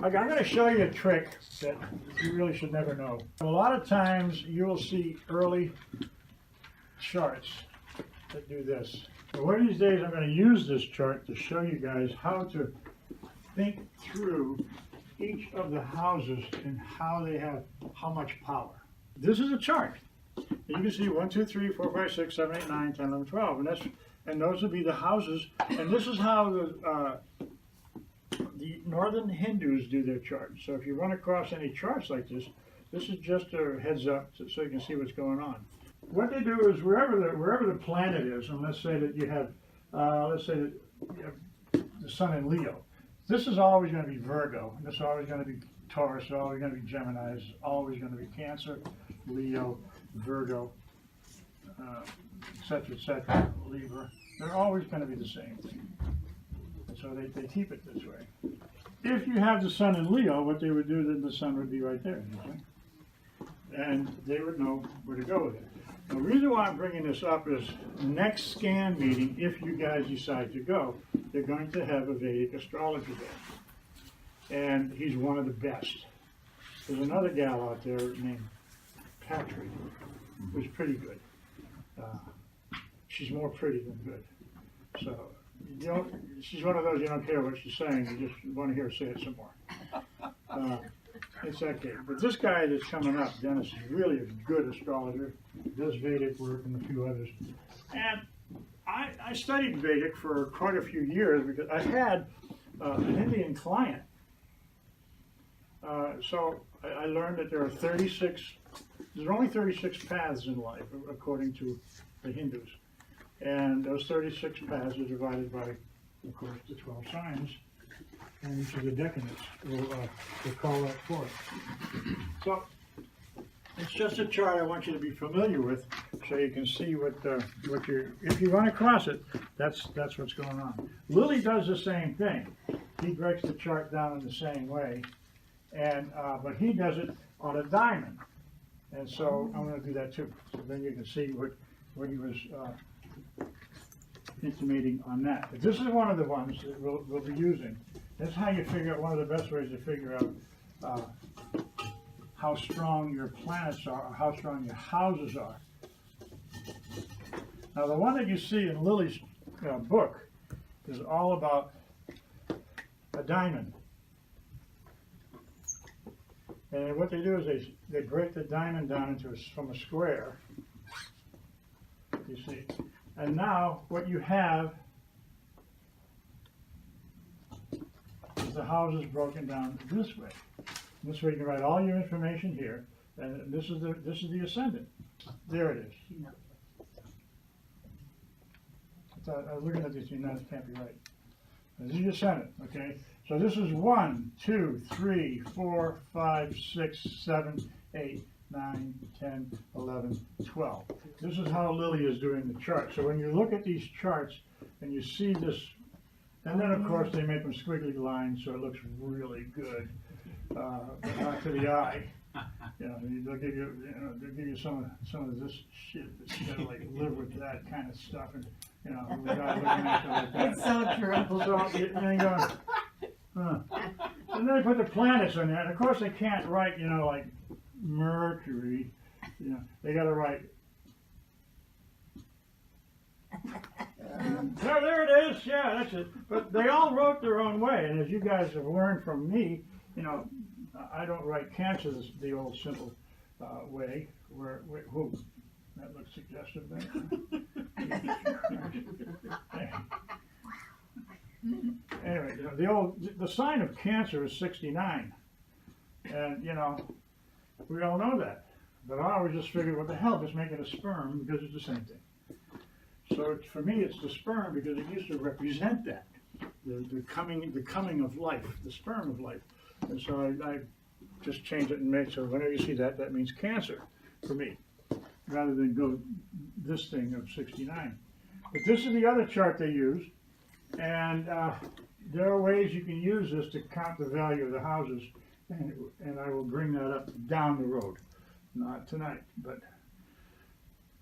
Okay, I'm going to show you a trick that you really should never know. A lot of times you'll see early charts that do this. But one of these days I'm going to use this chart to show you guys how to think through each of the houses and how they have how much power. This is a chart. You can see 1, 2, 3, 4, 5, 6, 7, 8, 9, 10, 11, 12, and those would be the houses. And this is how the northern Hindus do their charts. So if you run across any charts like this, this is just a heads up so you can see what's going on. What they do is wherever the planet is, and let's say that you have the sun in Leo. This is always going to be Virgo, and this is always going to be Taurus, it's always going to be Geminis, it's always going to be Cancer, Leo, Virgo, etc., Libra. They're always going to be the same thing. And so they keep it this way. If you have the sun in Leo, what they would do, then the sun would be right there. And they would know where to go with it. The reason why I'm bringing this up is next scan meeting, if you guys decide to go, they're going to have a Vedic astrologer there. And he's one of the best. There's another gal out there named Patrick, who's pretty good. She's more pretty than good. So she's one of those you don't care what she's saying, you just want to hear her say it some more. It's okay. But this guy that's coming up, Dennis, is really a good astrologer. He does Vedic work and a few others. And I studied Vedic for quite a few years because I had an Indian client. So I learned that there are there's only 36 paths in life, according to the Hindus. And those 36 paths are divided by, of course, the 12 signs. And each of the decanists will call that forth. So it's just a chart I want you to be familiar with, so you can see what if you run across it, that's what's going on. Lilly does the same thing. He breaks the chart down in the same way, and but he does it on a diamond. And so I'm going to do that too. So then you can see what he was intimating on that. But this is one of the ones that we'll be using. That's how you figure out, one of the best ways to figure out how strong your planets are, or how strong your houses are. Now the one that you see in Lily's book is all about a diamond. And what they do is they break the diamond down from a square, you see. And now what you have is the houses broken down this way. This way you can write all your information here, and this is the ascendant. There it is. I was looking at this, United Stampy, right? This is your ascendant, okay? So this is 1, 2, 3, 4, 5, 6, 7, 8, 9, 10, 11, 12. This is how Lilly is doing the chart. So when you look at these charts and you see this, and then of course they make them squiggly lines so it looks really good to the eye. You know, they'll give you some of this shit that you gotta like live with that kind of stuff, and you know, without looking at it like that. It's so true. So and then they put the planets on there, and of course they can't write, you know, like Mercury. You know, they got to write. There it is. Yeah, that's it. But they all wrote their own way, and as you guys have learned from me, you know, I don't write Cancer the old simple way. Who? That looks suggestive there. Anyway, you know, the sign of Cancer is 69, and you know, we all know that. But I always just figured, what the hell, just make it a sperm because it's the same thing. So for me, it's the sperm because it used to represent that, the coming of life, the sperm of life. And so I just changed it and made so whenever you see that, that means Cancer for me, rather than go this thing of 69. But this is the other chart they use, and there are ways you can use this to count the value of the houses, and I will bring that up down the road. Not tonight, but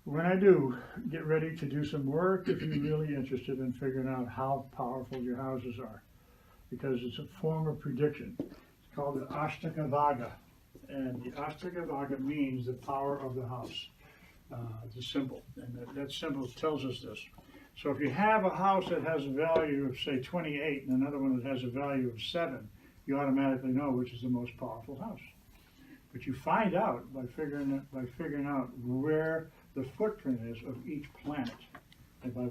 when I do, get ready to do some work if you're really interested in figuring out how powerful your houses are, because it's a form of prediction. It's called the Ostrica Vega. And the Ostrica Vega means the power of the house. It's a symbol, and that symbol tells us this. So if you have a house that has a value of, say, 28 and another one that has a value of 7, you automatically know which is the most powerful house. But you find out by figuring out where the footprint is of each planet. And by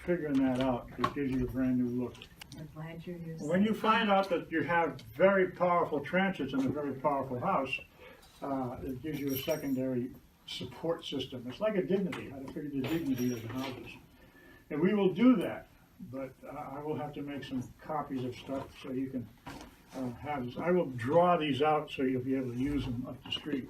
figuring that out, it gives you a brand new look. I'm glad you're here. When you find out that you have very powerful tranches in a very powerful house, it gives you a secondary support system. It's like a dignity, how to figure the dignity of the houses. And we will do that, but I will have to make some copies of stuff so you can have this. I will draw these out so you'll be able to use them up the street.